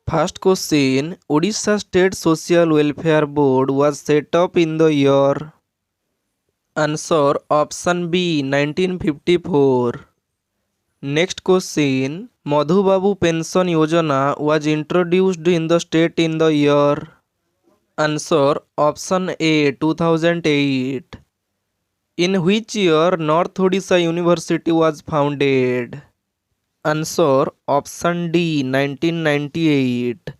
First question: Odisha State Social Welfare Board was set up in the year. Answer option B 1954. Next question: Madhubabu Pension Yojana was introduced in the state in the year. Answer option A 2008. In which year North Odisha University was founded? Answer option D 1998.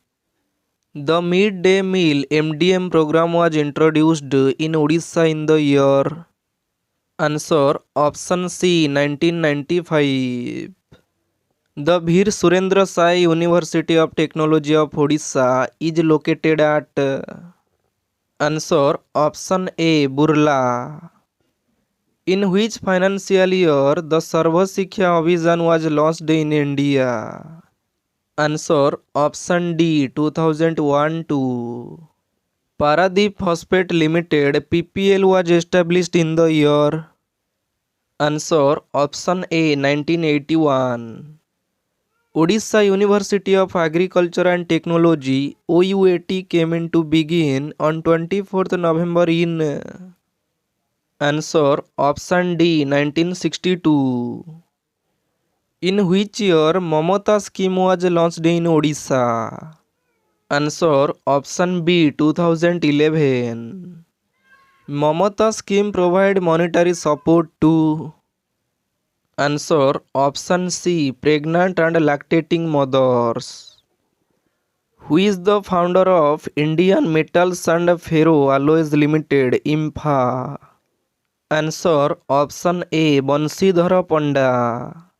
The midday meal MDM program was introduced in Odisha in the year. Answer option C 1995. The Veer Surendra Sai University of Technology of Odisha is located at. Answer option A Burla. In which financial year the Sarva Shiksha Abhiyan was launched in India? Answer option D 2001-2. Paradeep Phosphate Limited PPL was established in the year. Answer option A 1981. Odisha University of Agriculture and Technology OUAT came into being on 24th November in. Answer option D 1962. In which year Mamata scheme was launched in Odisha? Answer option B 2011. Mamata scheme provide monetary support to. Answer option C pregnant and lactating mothers. Who is the founder of Indian Metals and Ferro Alloys Limited IMFA? Answer option A Bansidhara Panda.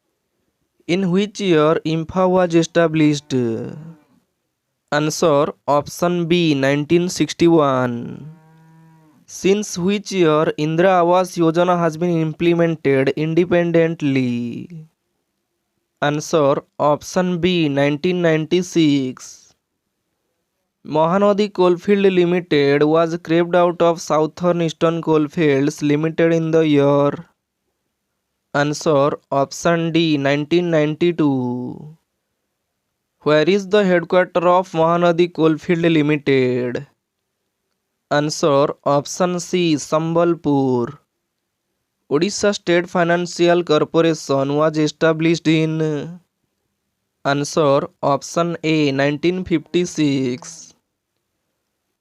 In which year IMFA was established? Answer option B 1961. Since which year Indira Awas Yojana has been implemented independently? Answer option B 1996. Mahanadi Coalfield Limited was carved out of Southern Eastern Coalfields Limited in the year. Answer option D 1992. Where is the headquarters of Mahanadi Coalfield Limited? Answer option C Sambalpur. Odisha State Financial Corporation was established in. Answer option A 1956.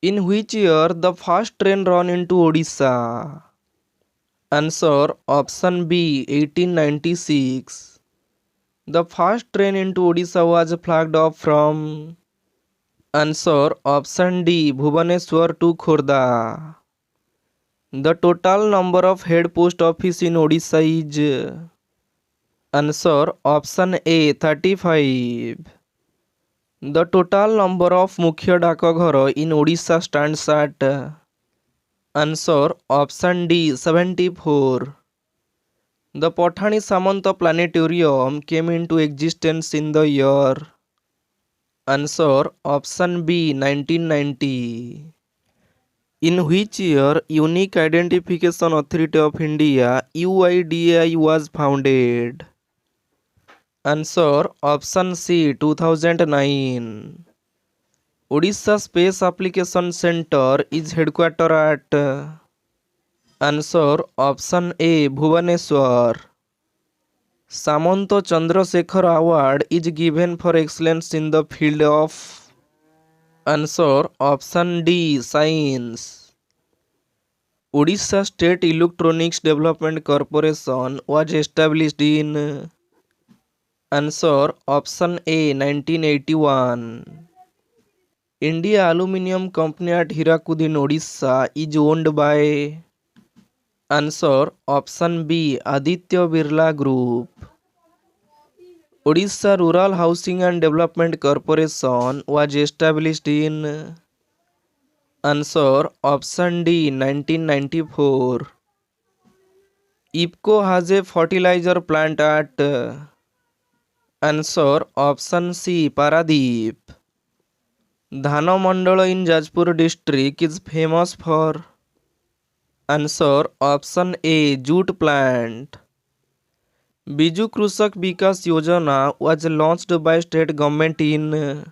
In which year the first train ran into Odisha? Answer option B 1896. The first train into Odisha was flagged off from. Answer option D Bhubaneswar to Khordha. The total number of head post office in Odisha is. Answer option A 35. The total number of Mukhya Dakaghar in Odisha stands at. Answer option D 74. The Pathani Samanta Planetarium came into existence in the year. Answer option B 1990. In which year Unique Identification Authority of India UIDAI was founded? Answer option C 2009. Odisha Space Application Center is headquartered at. Answer option A Bhubaneswar. Samanta Chandrasekhar Award is given for excellence in the field of. Answer option D Science. Odisha State Electronics Development Corporation was established in. Answer option A 1981. India Aluminium Company at Hirakud in Odisha is owned by. Answer option B Aditya Birla Group. Odisha Rural Housing and Development Corporation was established in. Answer option D 1994. IFCO has a fertilizer plant at. Answer option C Paradeep. Dhana Mandal in Jajpur district is famous for. Answer option A jute plant. Biju Krushak Vikas Yojana was launched by state government in.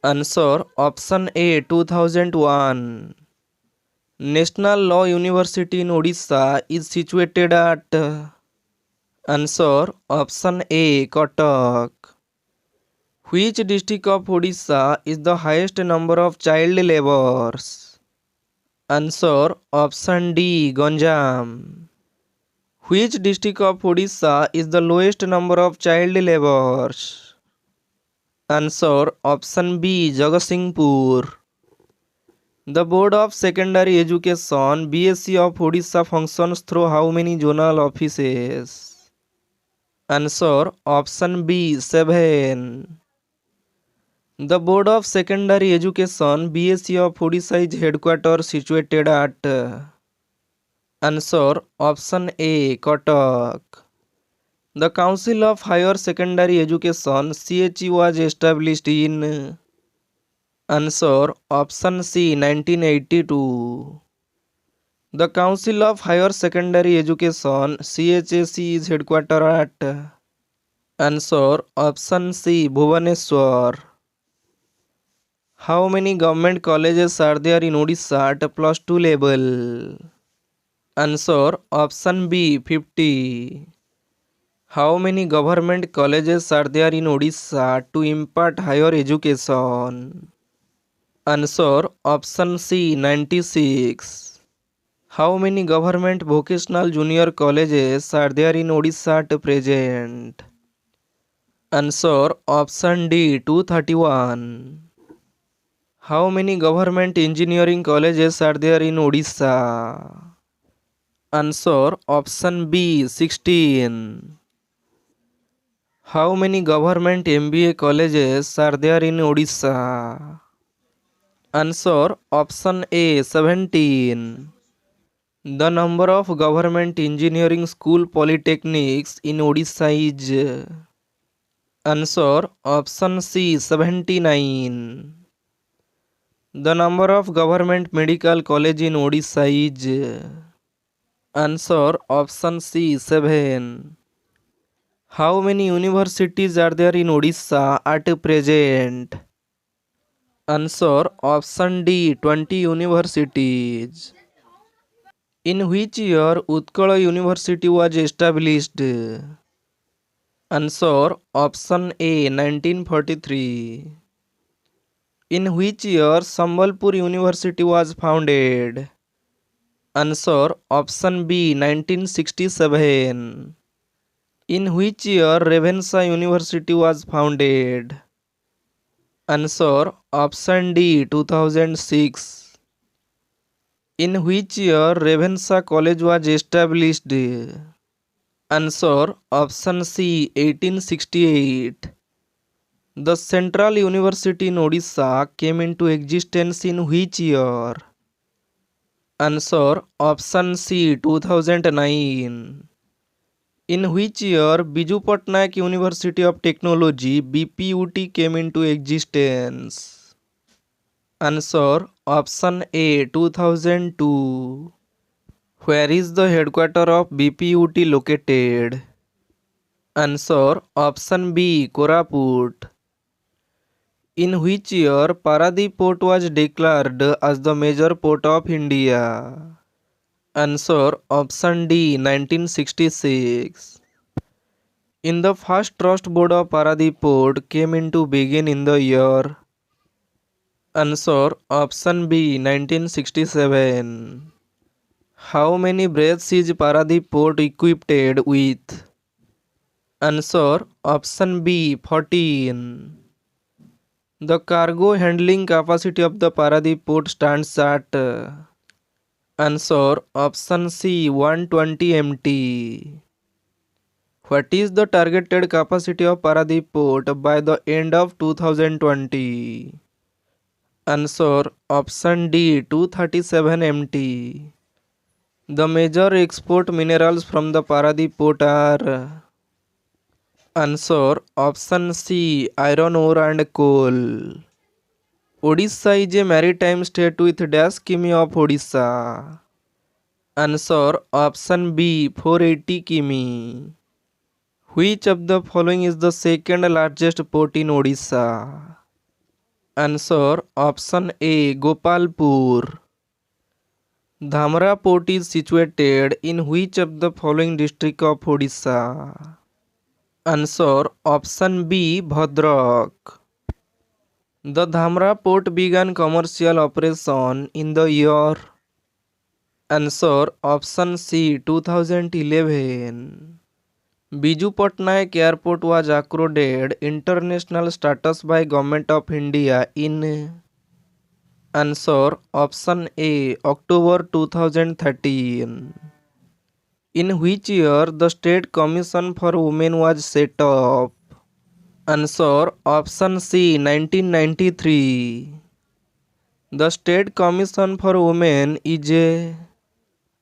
Answer option A 2001. National Law University in Odisha is situated at. Answer option A Cuttack. Which district of Odisha is the highest number of child laborers? Answer option D Ganjam. Which district of Odisha is the lowest number of child laborers? Answer option B Jagatsinghpur. The Board of Secondary Education BSc of Odisha functions through how many zonal offices? Answer option B 7. The Board of Secondary Education BSc of Odisha is headquarters situated at. Answer option A Cuttack. The Council of Higher Secondary Education CHE was established in. Answer option C 1982. The Council of Higher Secondary Education CHSE is headquartered at. Answer option C Bhubaneswar. How many government colleges are there in Odisha at +2 level? Answer option B 50. How many government colleges are there in Odisha to impart higher education? Answer option C 96. How many government vocational junior colleges are there in Odisha at present? Answer option D 231. How many government engineering colleges are there in Odisha? Answer option B 16. How many government MBA colleges are there in Odisha? Answer option A 17. The number of government engineering school polytechnics in Odisha is. Answer option C 79. The number of government medical college in Odisha is. Answer option C 7. How many universities are there in Odisha at present? Answer option D 20 universities. In which year Utkala University was established? Answer option A 1943. In which year Sambalpur University was founded? Answer option B 1967. In which year Ravenshaw University was founded? Answer option D 2006. In which year Ravenshaw College was established? Answer option C 1868. The Central University in Odisha came into existence in which year? Answer option C 2009. In which year Biju Patnaik University of Technology BPUT came into existence? Answer option A 2002. Where is the headquarters of BPUT located? Answer option B Koraput. In which year Paradip Port was declared as the major port of India? Answer option D 1966. In the first trust board of Paradip Port came into being in the year? Answer option B 1967. How many berths is Paradip Port equipped with? Answer option B 14. The cargo handling capacity of the Paradip Port stands at. Answer option C 120 MT. What is the targeted capacity of Paradip Port by the end of 2020? Answer option D 237 MT. The major export minerals from the Paradip Port are. Answer option C iron ore and coal. Odisha is a maritime state with dash km of Odisha. Answer option B 480 km. Which of the following is the second largest port in Odisha? Answer option A Gopalpur. Dhamra port is situated in which of the following district of Odisha? Answer option B Bhadrak. The Dhamra port began commercial operation in the year. Answer option C 2011. Biju Patnaik Airport was accorded international status by Government of India in. Answer option A October 2013. In which year the State Commission for Women was set up? Answer option C 1993. The State Commission for Women is a.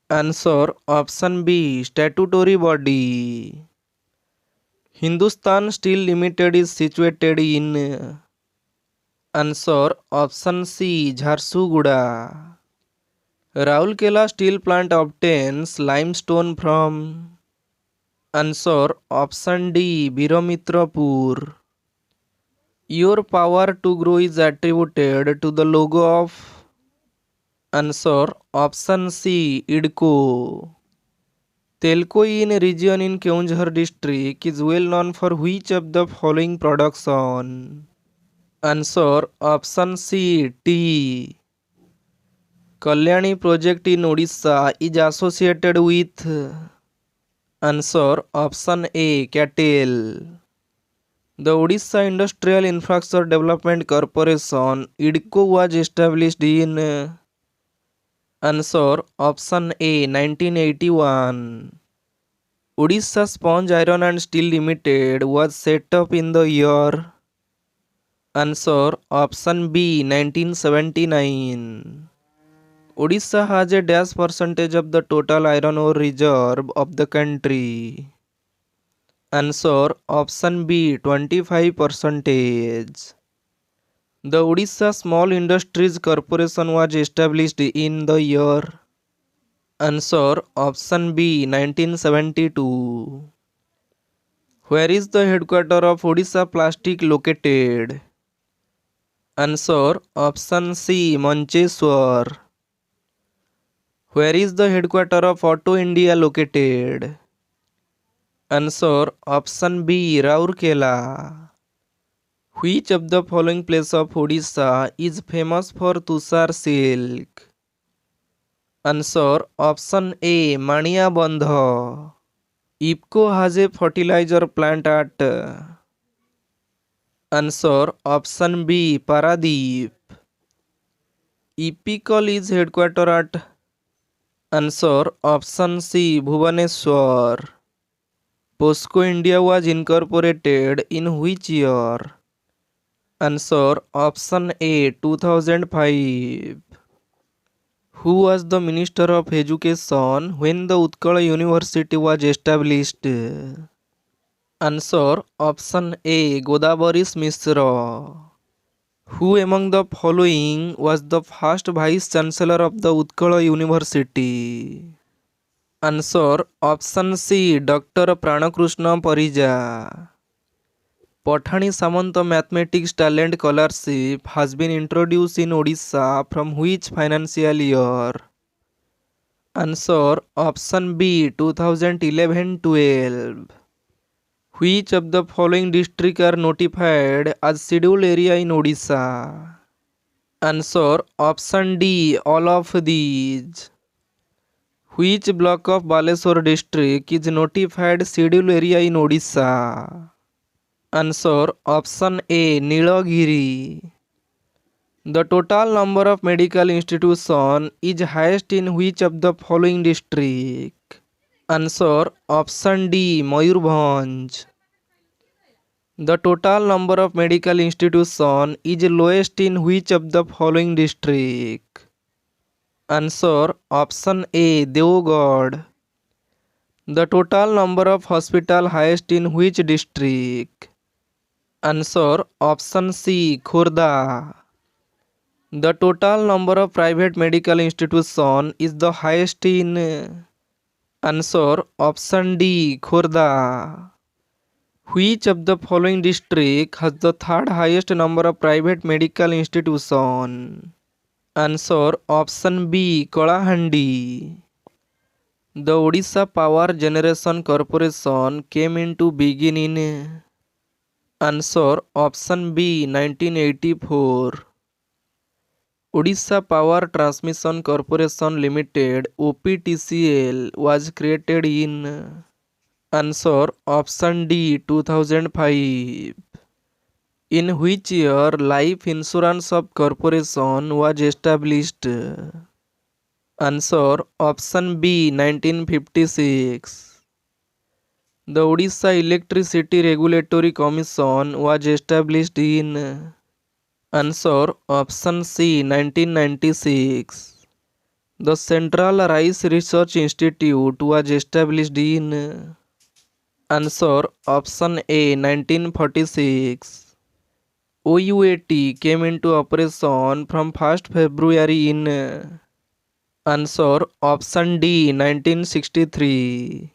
Answer option B statutory body. Hindustan Steel Limited is situated in. Answer option C Jharsuguda. Raulkela steel plant obtains limestone from. Answer option D Biramitrapur. Your power to grow is attributed to the logo of. Answer option C IDCO. Telkoin region in Keonjhar district is well known for which of the following production? Answer option C tea. Kalyani project in Odisha is associated with. Answer option A cattle. The Odisha Industrial Infrastructure Development Corporation IDCO was established in. Answer option A 1981. Odisha Sponge Iron and Steel Limited was set up in the year. Answer option B 1979. Odisha has a dash percentage of the total iron ore reserve of the country. Answer option B 25%. The Odisha Small Industries Corporation was established in the year. Answer option B 1972. Where is the headquarters of Odisha Plastic located? Answer option C Mancheswar. Where is the headquarters of Auto India located? Answer option B Raurkela. Which of the following place of Odisha is famous for Tushar silk? Answer option A Maniabandha. IPCO has a fertilizer plant at. Answer option B Paradeep. EPICL is headquartered at. Answer option C Bhubaneswar. POSCO India was incorporated in which year? Answer option A 2005. Who was the Minister of Education when the Utkal University was established? Answer option A Godabaris Mishra. Who among the following was the first Vice Chancellor of the Utkal University? Answer option C Dr. Pranakrushna Parija. Pathani Samanta Mathematics Talent Scholarship has been introduced in Odisha from which financial year? Answer option B 2011-12. Which of the following districts are notified as scheduled area in Odisha? Answer option D all of these. Which block of Baleswar district is notified scheduled area in Odisha? Answer option A Nilagiri. The total number of medical institutions is highest in which of the following district? Answer option D Mayurbhanj. The total number of medical institutions is lowest in which of the following district? Answer option A Deogarh. The total number of hospital highest in which district? Answer option C Khurda. The total number of private medical institutions is the highest in. Answer option D Khurda. Which of the following district has the third highest number of private medical institution? Answer option B Kalahandi. The Odisha Power Generation Corporation came into being in. Answer option B 1984. Odisha Power Transmission Corporation Limited OPTCL was created in. Answer option D 2005. In which year Life Insurance of Corporation was established? Answer option B 1956. The Odisha Electricity Regulatory Commission was established in. Answer option C 1996. The Central Rice Research Institute was established in. Answer option A 1946. OUAT came into operation from 1st February in. Answer option D 1963.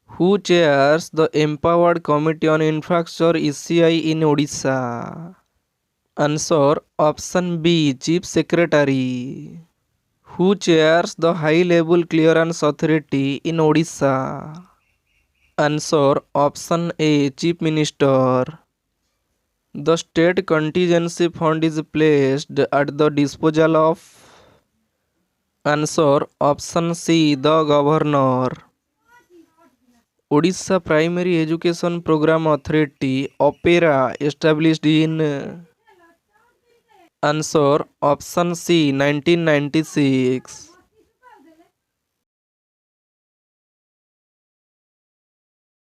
Who chairs the Empowered Committee on Infrastructure ECI in Odisha? Answer option B Chief Secretary. Who chairs the High Level Clearance Authority in Odisha? Answer option A Chief Minister. The state contingency fund is placed at the disposal of. Answer option C the governor. Odisha Primary Education Program Authority OPERA established in. Answer option C 1996.